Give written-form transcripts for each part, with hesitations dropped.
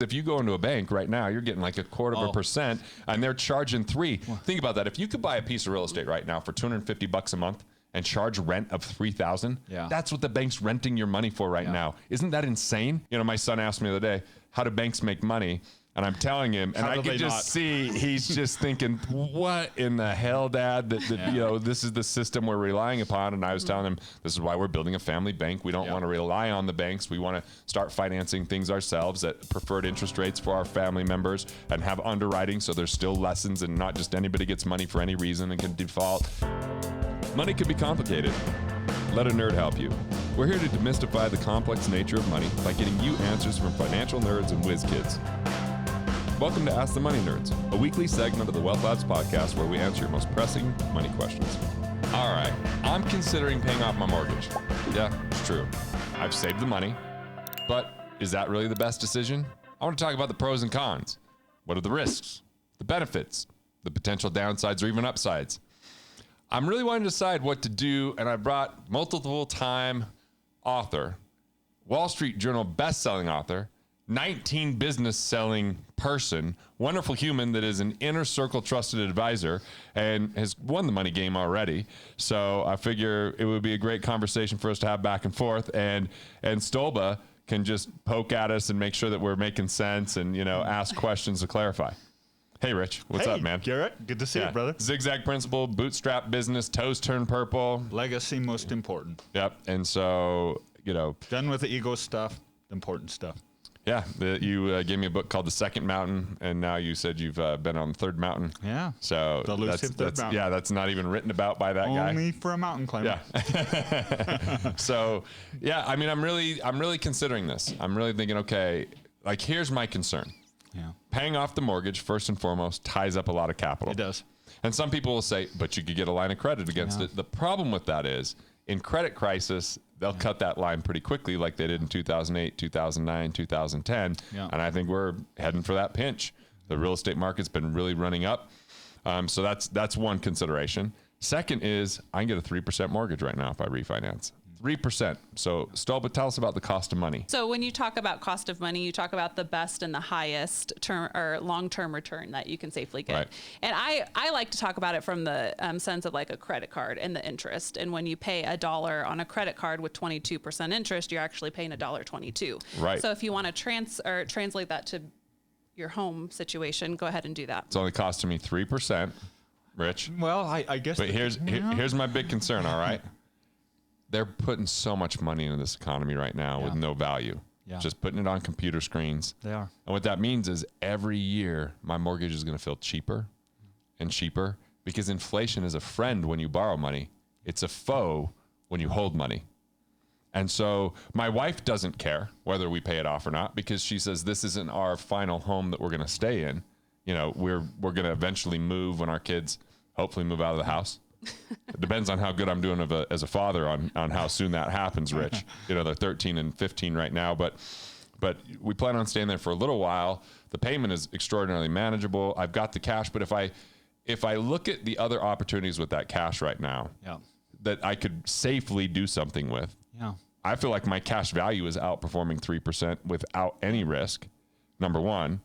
If you go into a bank right now, you're getting like 0.25%, and they're charging 3%. Think about that. If you could buy a piece of real estate right now for $250 a month and charge rent of $3,000, that's what the bank's renting your money for right now. Isn't that insane? You know, my son asked me the other day, how do banks make money? And I'm telling him, and I can just see he's just thinking, what in the hell, Dad? That you know, this is the system we're relying upon. And I was telling him, this is why we're building a family bank. We don't want to rely on the banks. We want to start financing things ourselves at preferred interest rates for our family members and have underwriting so there's still lessons and not just anybody gets money for any reason and can default. Money can be complicated. Let a nerd help you. We're here to demystify the complex nature of money by getting you answers from financial nerds and whiz kids. Welcome to Ask the Money Nerds, a weekly segment of the Wealth Labs podcast where we answer your most pressing money questions. All right, I'm considering paying off my mortgage. Yeah, it's true. I've saved the money, but is that really the best decision? I want to talk about the pros and cons. What are the risks, the benefits, the potential downsides or even upsides? I'm really wanting to decide what to do, and I brought multiple-time author, Wall Street Journal best-selling author, 19 business selling person, wonderful human that is an inner circle trusted advisor and has won the money game already. So I figure it would be a great conversation for us to have back and forth, and Stolba can just poke at us and make sure that we're making sense and, you know, ask questions to clarify. Hey, Rich, what's up, man? Garrett, good to see you, brother. Zigzag principle, bootstrap business, toes turn purple. Legacy, most important. Yep. And so, you know. Done with the ego stuff, important stuff. Yeah, you gave me a book called The Second Mountain, and now you said you've been on the Third Mountain. Yeah. So the elusive Third Mountain. Yeah, that's not even written about by that guy. Only for a mountain climber. Yeah. So, yeah, I mean, I'm really considering this. I'm really thinking, okay, like here's my concern. Yeah. Paying off the mortgage, first and foremost, ties up a lot of capital. It does. And some people will say, but you could get a line of credit against it. The problem with that is, in credit crisis, they'll cut that line pretty quickly like they did in 2008, 2009, 2010. Yeah. And I think we're heading for that pinch. The real estate market's been really running up. So that's one consideration. Second is I can get a 3% mortgage right now if I refinance. 3%. So Stolba, tell us about the cost of money. So when you talk about cost of money, you talk about the best and the highest term or long-term return that you can safely get. Right. And I like to talk about it from the sense of like a credit card and the interest. And when you pay $1 on a credit card with 22% interest, you're actually paying $1.22. Right. So if you want to translate that to your home situation, go ahead and do that. It's only costing me 3%, Rich. Well, I guess. But here's my big concern, all right? They're putting so much money into this economy right now with no value. Yeah. Just putting it on computer screens. They are. And what that means is every year my mortgage is going to feel cheaper and cheaper because inflation is a friend when you borrow money. It's a foe when you hold money. And so my wife doesn't care whether we pay it off or not because she says this isn't our final home that we're going to stay in. You know, we're going to eventually move when our kids hopefully move out of the house. It depends on how good I'm doing as a father on how soon that happens, Rich. You know, they're 13 and 15 right now, but we plan on staying there for a little while. The payment is extraordinarily manageable. I've got the cash, but if I look at the other opportunities with that cash right now that I could safely do something with, I feel like my cash value is outperforming 3% without any risk, number one.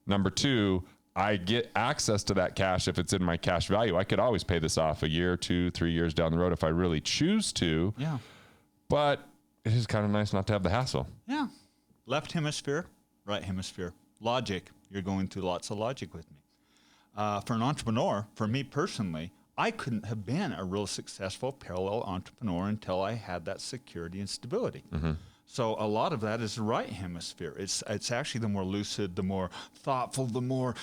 Number two, I get access to that cash if it's in my cash value. I could always pay this off a year, 2, 3 years down the road if I really choose to. Yeah. But it is kind of nice not to have the hassle. Yeah. Left hemisphere, right hemisphere. Logic. You're going through lots of logic with me. For an entrepreneur, for me personally, I couldn't have been a real successful parallel entrepreneur until I had that security and stability. Mm-hmm. So a lot of that is the right hemisphere. It's actually the more lucid, the more thoughtful, the more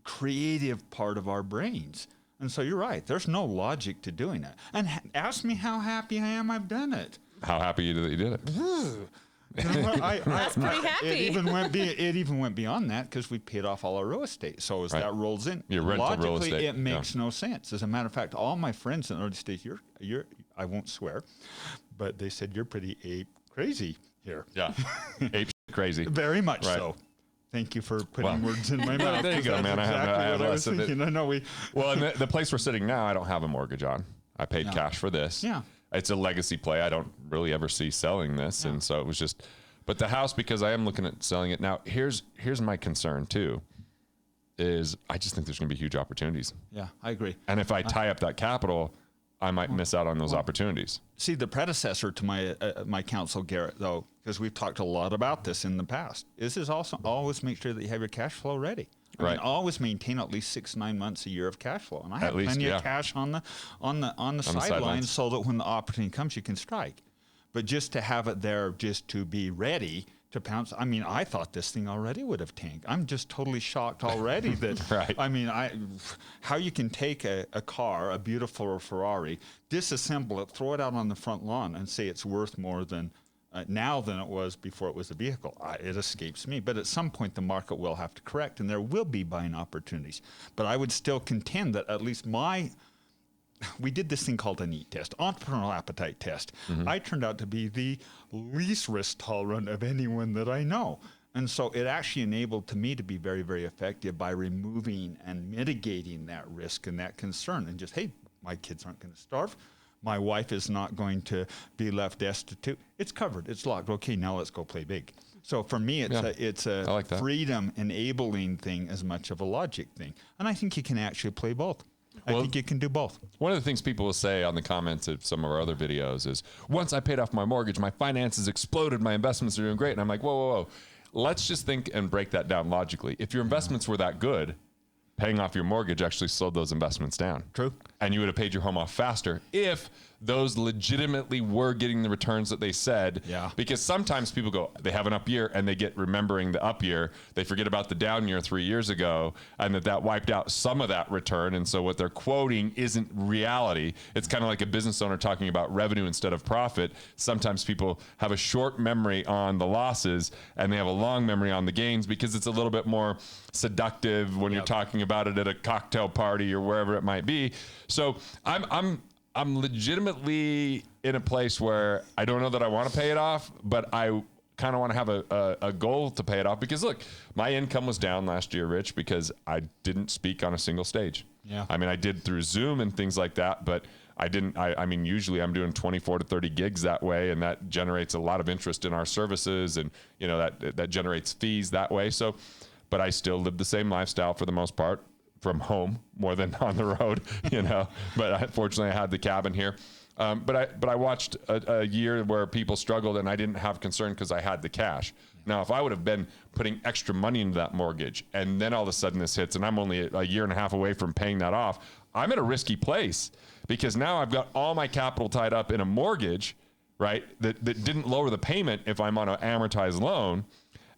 creative part of our brains. And so you're right. There's no logic to doing it. And ask me how happy I am I've done it. How happy you that you did it. You know, that's pretty happy. It even went beyond that because we paid off all our real estate. So as that rolls in, your rental logically, real estate. It makes no sense. As a matter of fact, all my friends in the early stage, I won't swear, but they said you're pretty ape crazy here. Yeah, ape crazy. Very much so. Thank you for putting words in my mouth. There you go, man. Exactly I have what I was thinking. I know Well, and the place we're sitting now, I don't have a mortgage on. I paid cash for this. Yeah. It's a legacy play. I don't really ever see selling this, and so it was just. But the house, because I am looking at selling it now, here's my concern too, is I just think there's going to be huge opportunities. Yeah, I agree. And if I tie up that capital, I might miss out on those opportunities. See, the predecessor to my counsel, Garrett, though, because we've talked a lot about this in the past, is also always make sure that you have your cash flow ready. I mean, always maintain at least 6-9 months a year of cash flow, and I have plenty of cash on the sidelines so that when the opportunity comes, you can strike. But just to have it there, just to be ready to pounce. I mean, I thought this thing already would have tanked. I'm just totally shocked already that. Right. I mean, how you can take a car, a beautiful Ferrari, disassemble it, throw it out on the front lawn, and say it's worth more than now than it was before it was a vehicle. It escapes me. But at some point, the market will have to correct, and there will be buying opportunities. But I would still contend that at least we did this thing called a NEAT test, entrepreneurial appetite test. Mm-hmm. I turned out to be the least risk tolerant of anyone that I know. And so it actually enabled me to be very, very effective by removing and mitigating that risk and that concern. And just, hey, my kids aren't going to starve. My wife is not going to be left destitute. It's covered. It's locked. Okay, now let's go play big. So for me, it's a like freedom enabling thing as much of a logic thing. And I think you can actually play both. I think you can do both. One of the things people will say on the comments of some of our other videos is, once I paid off my mortgage, my finances exploded, my investments are doing great. And I'm like, whoa. Let's just think and break that down logically. If your investments were that good, paying off your mortgage actually slowed those investments down. True. And you would have paid your home off faster if those legitimately were getting the returns that they said. Yeah. Because sometimes people go, they have an up year and they get remembering the up year. They forget about the down year 3 years ago and that wiped out some of that return. And so what they're quoting isn't reality. It's kind of like a business owner talking about revenue instead of profit. Sometimes people have a short memory on the losses and they have a long memory on the gains because it's a little bit more seductive when you're talking about it at a cocktail party or wherever it might be. So I'm legitimately in a place where I don't know that I want to pay it off, but I kind of want to have a goal to pay it off because look, my income was down last year, Rich, because I didn't speak on a single stage. Yeah. I mean, I did through Zoom and things like that, but I mean, usually I'm doing 24 to 30 gigs that way, and that generates a lot of interest in our services, and you know, that generates fees that way. So, but I still live the same lifestyle for the most part, from home more than on the road, you know. But fortunately, I had the cabin here. But I watched a year where people struggled, and I didn't have concern because I had the cash. Now, if I would have been putting extra money into that mortgage, and then all of a sudden this hits, and I'm only a year and a half away from paying that off, I'm in a risky place because now I've got all my capital tied up in a mortgage, right? That didn't lower the payment if I'm on an amortized loan,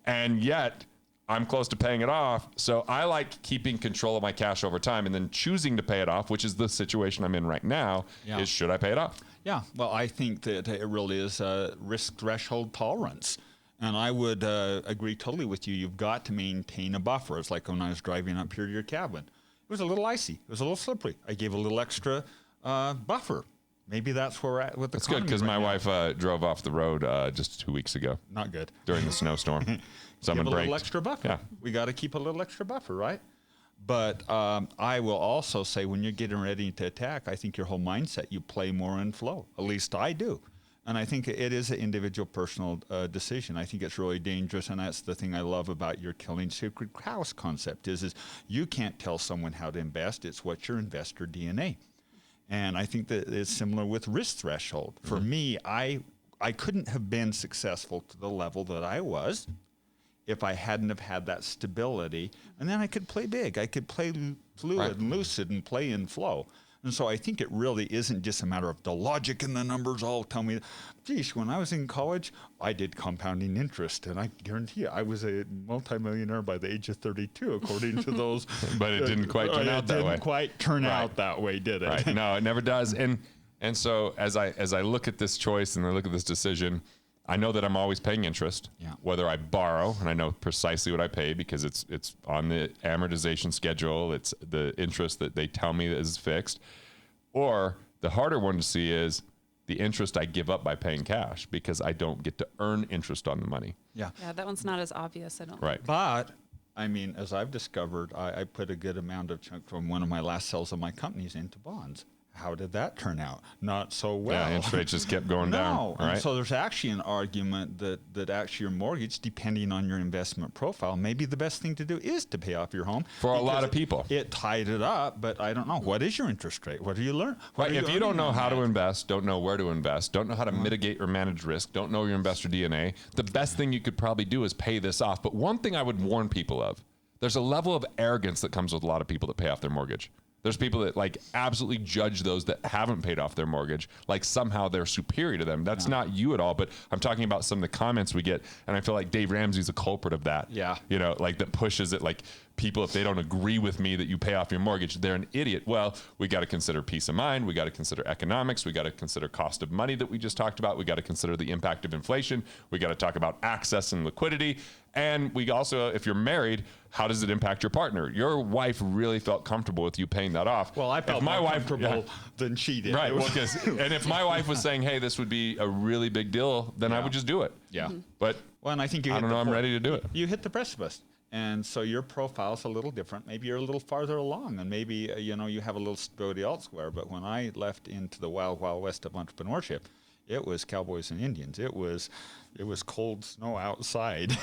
and yet I'm close to paying it off. So I like keeping control of my cash over time and then choosing to pay it off, which is the situation I'm in right now, is should I pay it off? Yeah, well, I think that it really is a risk threshold tolerance. And I would agree totally with you. You've got to maintain a buffer. It's like when I was driving up here to your cabin. It was a little icy. It was a little slippery. I gave a little extra buffer. Maybe that's where we're at with the economy. That's good because my wife drove off the road just 2 weeks ago. Not good. During the snowstorm. Someone Give a braked. little extra buffer. Yeah. We got to keep a little extra buffer, right? But I will also say when you're getting ready to attack, I think your whole mindset, you play more in flow. At least I do. And I think it is an individual personal decision. I think it's really dangerous, and that's the thing I love about your killing sacred cows concept is you can't tell someone how to invest. It's what's your investor DNA. And I think that it's similar with risk threshold. For me, I couldn't have been successful to the level that I was if I hadn't have had that stability. And then I could play big. I could play fluid and lucid and play in flow. And so I think it really isn't just a matter of the logic and the numbers all tell me. Geez, when I was in college, I did compounding interest, and I guarantee you, I was a multimillionaire by the age of 32, according to those. But it didn't quite turn out that way. It didn't quite turn out that way, did it? Right. No, it never does. And so as I look at this choice and I look at this decision, I know that I'm always paying interest, whether I borrow, and I know precisely what I pay because it's on the amortization schedule. It's the interest that they tell me is fixed. Or the harder one to see is the interest I give up by paying cash because I don't get to earn interest on the money. Yeah, that one's not as obvious, I don't think. Right. But, I mean, as I've discovered, I put a good amount of chunk from one of my last sales of my companies into bonds. how did that turn out? Not so well. Yeah, interest rates just kept going down. No. Right? And so there's actually an argument that actually your mortgage, depending on your investment profile, maybe the best thing to do is to pay off your home. For a lot of people. It tied it up, but I don't know. What is your interest rate? What do you learn? Right. If you don't know how to invest, don't know where to invest, don't know how to mitigate or manage risk, don't know your investor DNA, the best thing you could probably do is pay this off. But one thing I would warn people of, there's a level of arrogance that comes with a lot of people that pay off their mortgage. There's people that like absolutely judge those that haven't paid off their mortgage, like somehow they're superior to them. That's not you at all, but I'm talking about some of the comments we get, and I feel like Dave Ramsey's a culprit of that. Yeah. You know, like that pushes it, like people, if they don't agree with me that you pay off your mortgage, they're an idiot. Well, we got to consider peace of mind. We got to consider economics. We got to consider cost of money that we just talked about. We got to consider the impact of inflation. We got to talk about access and liquidity. And we also, if you're married, how does it impact your partner? Your wife really felt comfortable with you paying that off. Well, I felt more comfortable than she did. Right. Well, and if my wife was saying, hey, this would be a really big deal, then I would just do it. Yeah. But well, and I think I'm ready to do it. You hit the precipice. And so your profile's a little different. Maybe you're a little farther along, and maybe you have a little stability elsewhere. But when I left into the wild, wild west of entrepreneurship, it was cowboys and Indians. It was cold snow outside.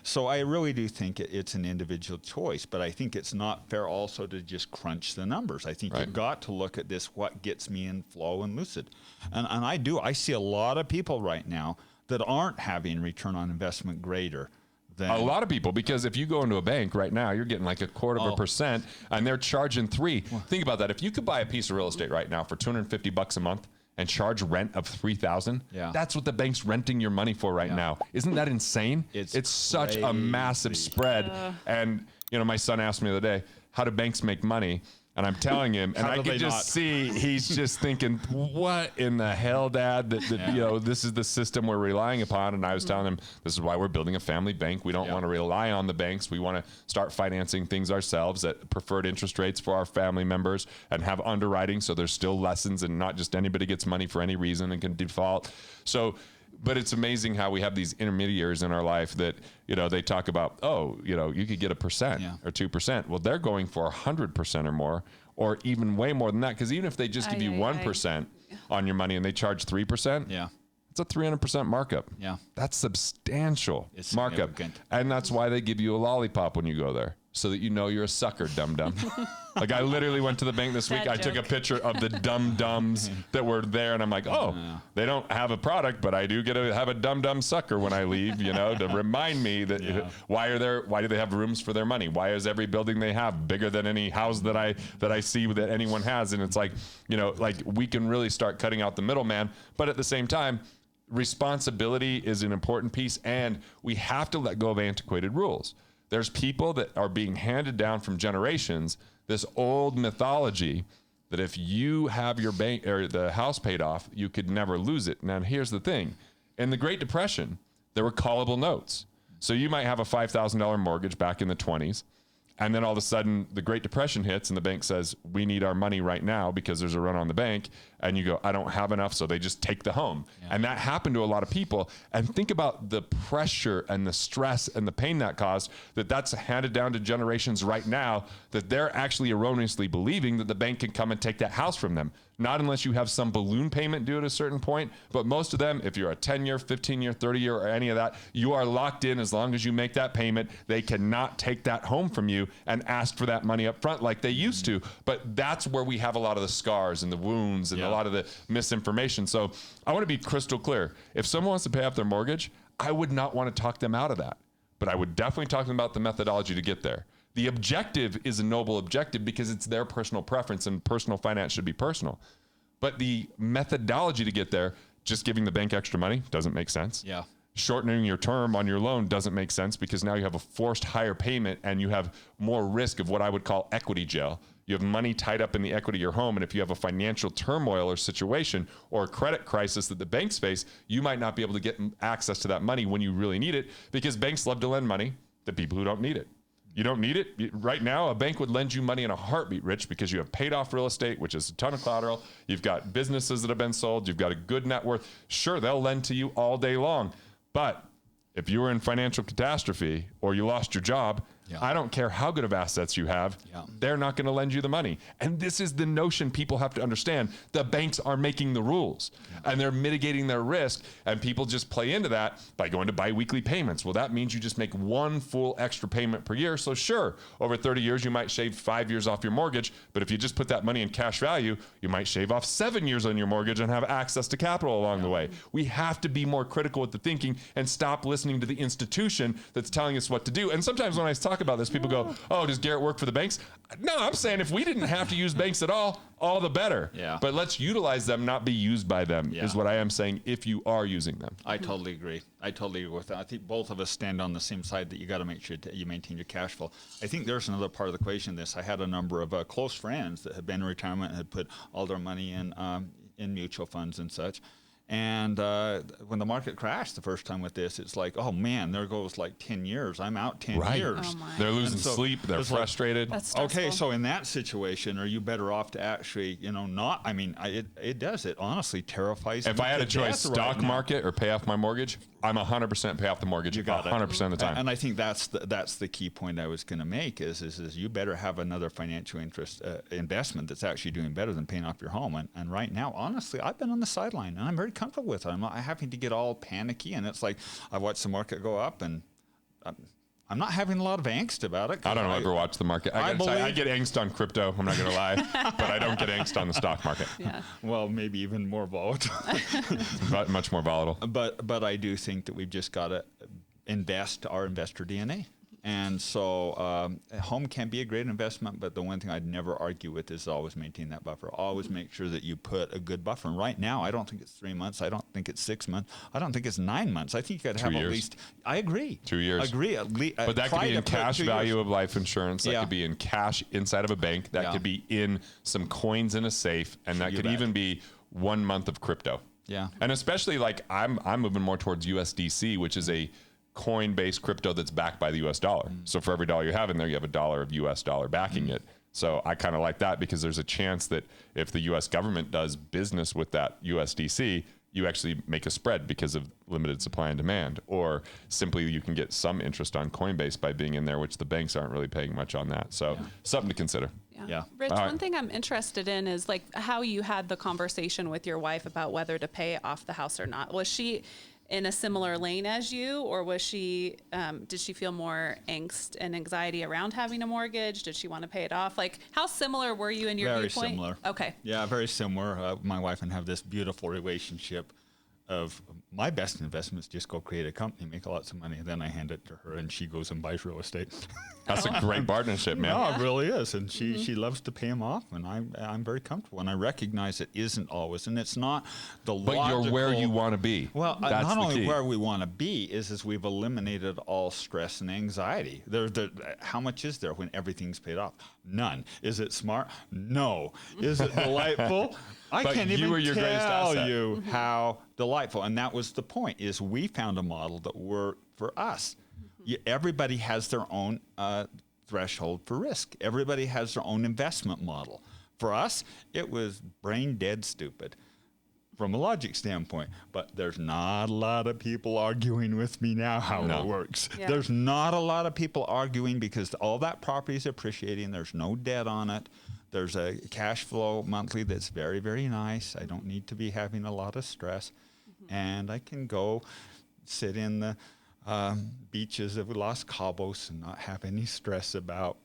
So I really do think it's an individual choice, but I think it's not fair also to just crunch the numbers. I think you've got to look at this, what gets me in flow and lucid. And I see a lot of people right now that aren't having return on investment greater than a lot of people, because if you go into a bank right now, you're getting like 0.25%, and they're charging 3%. Think about that. If you could buy a piece of real estate right now for $250 a month and charge rent of $3,000, that's what the bank's renting your money for right now. Isn't that insane? It's such a massive spread. And my son asked me the other day, how do banks make money? And I'm telling him, and I can just see he's just thinking, what in the hell, Dad? That this is the system we're relying upon. And I was telling him, this is why we're building a family bank. We don't want to rely on the banks. We want to start financing things ourselves at preferred interest rates for our family members and have underwriting so there's still lessons and not just anybody gets money for any reason and can default. So, but it's amazing how we have these intermediaries in our life that, they talk about, you could get 1% or 2%. Well, they're going for 100% or more, or even way more than that. Because even if they just give you 1% on your money and they charge 3%, it's a 300% markup. Yeah. That's substantial markup. Significant. And that's why they give you a lollipop when you go there, so that you're a sucker, dum-dum. Like I literally went to the bank this week. I took a picture of the dum-dums that were there, and I'm like, they don't have a product, but I do get to have a dum-dum sucker when I leave, to remind me that why do they have rooms for their money? Why is every building they have bigger than any house that I see that anyone has? And it's like, like we can really start cutting out the middleman, but at the same time, responsibility is an important piece, and we have to let go of antiquated rules. There's people that are being handed down from generations, this old mythology that if you have your bank or the house paid off, you could never lose it. Now, here's the thing. In the Great Depression, there were callable notes. So you might have a $5,000 mortgage back in the 20s, and then all of a sudden the Great Depression hits and the bank says, we need our money right now because there's a run on the bank. And you go, I don't have enough. So they just take the home. Yeah. And that happened to a lot of people. And think about the pressure and the stress and the pain that caused, that's handed down to generations right now, that they're actually erroneously believing that the bank can come and take that house from them. Not unless you have some balloon payment due at a certain point. But most of them, if you're a 10-year, 15-year, 30-year, or any of that, you are locked in as long as you make that payment. They cannot take that home from you and ask for that money up front like they used to. But that's where we have a lot of the scars and the wounds and a lot of the misinformation. So I want to be crystal clear. If someone wants to pay off their mortgage, I would not want to talk them out of that. But I would definitely talk to them about the methodology to get there. The objective is a noble objective because it's their personal preference, and personal finance should be personal. But the methodology to get there, just giving the bank extra money, doesn't make sense. Yeah. Shortening your term on your loan doesn't make sense because now you have a forced higher payment and you have more risk of what I would call equity jail. You have money tied up in the equity of your home, and if you have a financial turmoil or situation or a credit crisis that the banks face, you might not be able to get access to that money when you really need it, because banks love to lend money to people who don't need it. You don't need it. Right now, a bank would lend you money in a heartbeat, Rich, because you have paid off real estate, which is a ton of collateral. You've got businesses that have been sold. You've got a good net worth. Sure, they'll lend to you all day long. But if you were in financial catastrophe or you lost your job, Yeah. I don't care how good of assets you have, they're not going to lend you the money. And this is the notion people have to understand. The banks are making the rules and they're mitigating their risk, and people just play into that by going to biweekly payments. Well, that means you just make one full extra payment per year. So sure, over 30 years, you might shave 5 years off your mortgage, but if you just put that money in cash value, you might shave off 7 years on your mortgage and have access to capital along the way. We have to be more critical with the thinking and stop listening to the institution that's telling us what to do. And sometimes when I talk about this, people go, oh, does Garrett work for the banks? No, I'm saying if we didn't have to use banks at all the better. Yeah. But let's utilize them, not be used by them, is what I am saying if you are using them. I totally agree. I totally agree with that. I think both of us stand on the same side that you got to make sure you maintain your cash flow. I think there's another part of the equation. I had a number of close friends that had been in retirement and had put all their money in mutual funds and such. And when the market crashed the first time with this, it's like, oh man, there goes like 10 years. I'm out 10 years. Oh my. They're losing sleep. They're frustrated. That's stressful. Okay, so in that situation, are you better off to actually, not? I mean, it does. It honestly terrifies me. If I had a to choice, death stock right now. market or pay off my mortgage, I'm 100% pay off the mortgage. You got it. 100% of the time. And I think that's the key point I was going to make is you better have another financial interest investment that's actually doing better than paying off your home. And right now, honestly, I've been on the sideline and I'm very comfortable with it. I'm not having to get all panicky, and it's like I watch the market go up, and I'm not having a lot of angst about it. I don't ever watch the market. I get angst on crypto. I'm not going to lie, but I don't get angst on the stock market. Yeah. Well, maybe even more volatile. But much more volatile. But I do think that we've just got to invest our investor DNA. And so home can be a great investment, but the one thing I'd never argue with is always maintain that buffer. Always make sure that you put a good buffer. And right now, I don't think it's 3 months. I don't think it's 6 months. I don't think it's 9 months. I think you got to have 2 years. at least. I agree. 2 years. Agree. But that could be in cash value of life insurance. That Yeah. could be in cash inside of a bank. That could be in some coins in a safe, and that could even be 1 month of crypto. Yeah. And especially like I'm moving more towards USDC, which is a coin-based crypto that's backed by the US dollar. So for every dollar you have in there, you have a dollar of US dollar backing it. So I kind of like that because there's a chance that if the US government does business with that USDC, you actually make a spread because of limited supply and demand, or simply you can get some interest on Coinbase by being in there, which the banks aren't really paying much on that. So something to consider. Yeah. Rich, one thing I'm interested in is like how you had the conversation with your wife about whether to pay off the house or not. Was she in a similar lane as you, or was she, did she feel more angst and anxiety around having a mortgage? Did she want to pay it off? Like, how similar were you in your Very viewpoint? similar. Okay. Yeah, very similar. My wife and I have this beautiful relationship of my best investment is just go create a company, make lots of money, and then I hand it to her, and she goes and buys real estate. That's a great partnership, man. No, it really is, and she loves to pay them off, and I'm very comfortable, and I recognize it isn't always, and it's not the But logical, you're where you want to be. Well, That's not the only key. where we want to be is we've eliminated all stress and anxiety. How much is there when everything's paid off? None. Is it smart? No. Is it delightful? I But can't you even are your greatest tell asset. you how delightful. And that was the point, is we found a model that worked for us. Everybody has their own threshold for risk. Everybody has their own investment model. For us, it was brain dead stupid from a logic standpoint, but there's not a lot of people arguing with me now how it works. Yeah. There's not a lot of people arguing because all that property is appreciating. There's no debt on it. There's a cash flow monthly that's very, very nice. I don't need to be having a lot of stress. And I can go sit in the beaches of Los Cabos and not have any stress about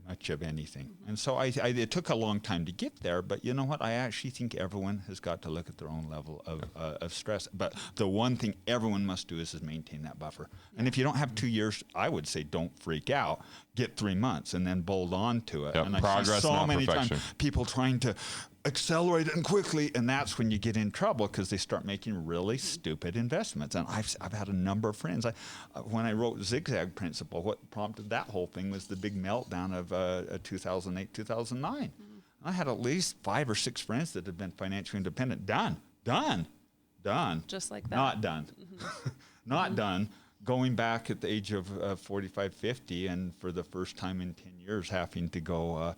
much of anything. And so it took a long time to get there, but you know what? I actually think everyone has got to look at their own level of stress. But the one thing everyone must do is maintain that buffer. And if you don't have 2 years, I would say don't freak out. Get 3 months and then bolt on to it. Yep, and I see progress, so not many perfection. times people trying to accelerate it and quickly, and that's when you get in trouble because they start making really stupid investments. And I've had a number of friends. When I wrote Zigzag Principle, what prompted that whole thing was the big meltdown of 2008, 2009. I had at least 5 or 6 friends that had been financially independent. Done. Just like that. Not done. Not done. Going back at the age of 45, 50, and for the first time in 10 years having to go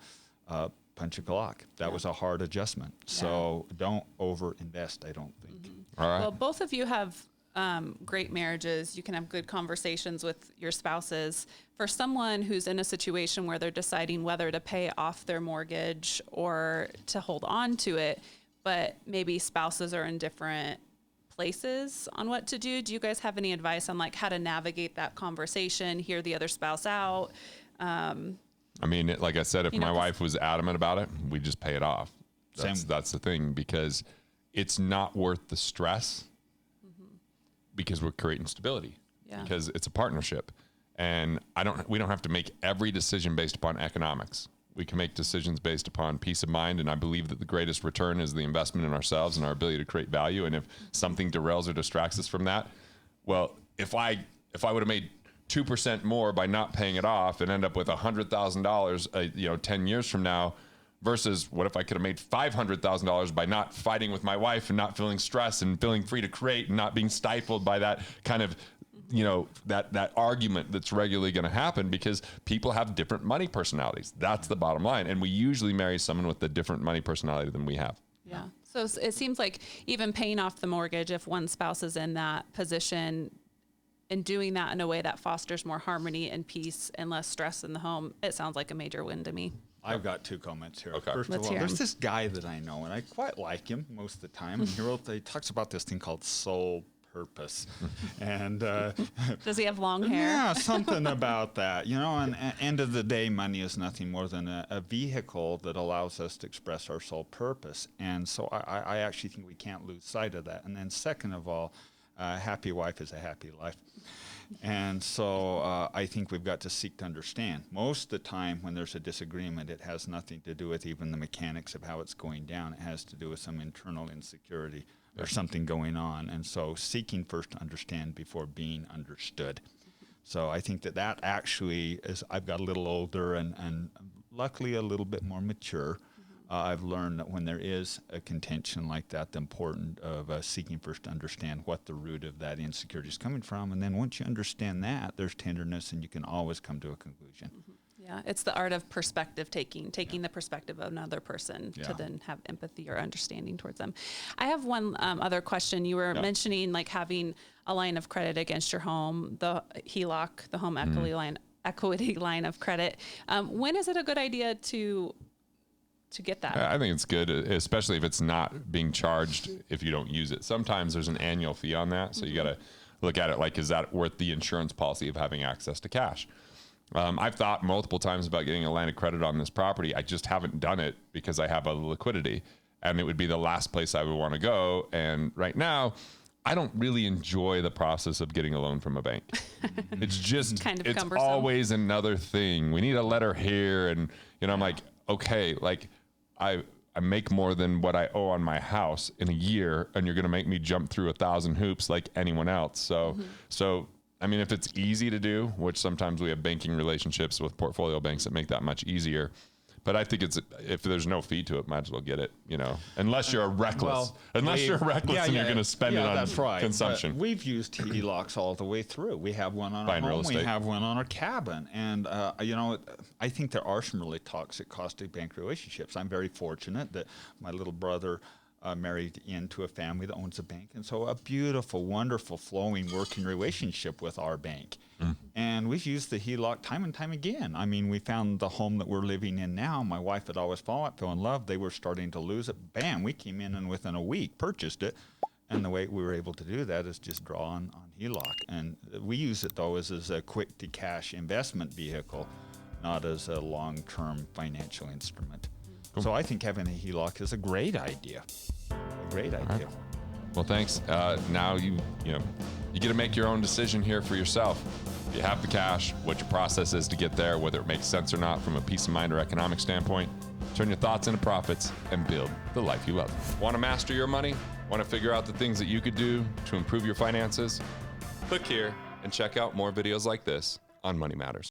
punch a clock. That was a hard adjustment. So don't over-invest, I don't think. All right. Well, both of you have great marriages. You can have good conversations with your spouses. For someone who's in a situation where they're deciding whether to pay off their mortgage or to hold on to it, but maybe spouses are in different places on what to do. Do you guys have any advice on like how to navigate that conversation, hear the other spouse out? I mean, like I said, if my wife was adamant about it, we just pay it off. That's the thing, because it's not worth the stress because we're creating stability, because it's a partnership. And we don't have to make every decision based upon economics. We can make decisions based upon peace of mind. And I believe that the greatest return is the investment in ourselves and our ability to create value. And if something derails or distracts us from that, well, if I would have made 2% more by not paying it off and end up with $100,000, 10 years from now, versus what if I could have made $500,000 by not fighting with my wife and not feeling stressed and feeling free to create and not being stifled by that kind of, that argument that's regularly going to happen, because people have different money personalities. That's the bottom line. And we usually marry someone with a different money personality than we have. Yeah. So it seems like even paying off the mortgage, if one spouse is in that position, and doing that in a way that fosters more harmony and peace and less stress in the home, it sounds like a major win to me. I've got 2 comments here. Okay. First of all, there's this guy that I know, and I quite like him most of the time. And he talks about this thing called soul purpose. And does he have long hair? Yeah, something about that. And at the end of the day, money is nothing more than a vehicle that allows us to express our soul purpose. And so I actually think we can't lose sight of that. And then second of all, a happy wife is a happy life. And so I think we've got to seek to understand. Most of the time when there's a disagreement, it has nothing to do with even the mechanics of how it's going down. It has to do with some internal insecurity or something going on. And so seeking first to understand before being understood. So I think that actually is, I've got a little older and luckily a little bit more mature. I've learned that when there is a contention like that, the importance of seeking first to understand what the root of that insecurity is coming from. And then once you understand that, there's tenderness and you can always come to a conclusion. Yeah, it's the art of perspective taking the perspective of another person to then have empathy or understanding towards them. I have one other question. You were mentioning like having a line of credit against your home, the HELOC, the home equity line of credit. When is it a good idea to get that? I think it's good, especially if it's not being charged if you don't use it. Sometimes there's an annual fee on that. So you got to look at it like, is that worth the insurance policy of having access to cash? I've thought multiple times about getting a line of credit on this property. I just haven't done it because I have a liquidity, and it would be the last place I would want to go. And right now, I don't really enjoy the process of getting a loan from a bank. It's just, kind of it's cumbersome. Always another thing. We need a letter here. And, I'm like, okay, like I make more than what I owe on my house in a year, and you're going to make me jump through 1,000 hoops like anyone else. So, I mean, if it's easy to do, which sometimes we have banking relationships with portfolio banks that make that much easier. But I think if there's no fee to it, might as well get it, unless you're reckless. And you're going to spend it on consumption. But we've used HELOCs all the way through. We have one on our home. We have one on our cabin. And, I think there are some really toxic, caustic bank relationships. I'm very fortunate that my little brother married into a family that owns a bank. And so a beautiful, wonderful, flowing, working relationship with our bank. And we've used the HELOC time and time again. I mean, we found the home that we're living in now. My wife had always fell in love. They were starting to lose it. Bam, we came in and within a week purchased it. And the way we were able to do that is just draw on HELOC. And we use it, though, as a quick-to-cash investment vehicle, not as a long-term financial instrument. Cool. So I think having a HELOC is a great idea. A great idea. Right. Well, thanks. Now you get to make your own decision here for yourself. If you have the cash, what your process is to get there, whether it makes sense or not from a peace of mind or economic standpoint. Turn your thoughts into profits and build the life you love. Want to master your money? Want to figure out the things that you could do to improve your finances? Click here and check out more videos like this on Money Matters.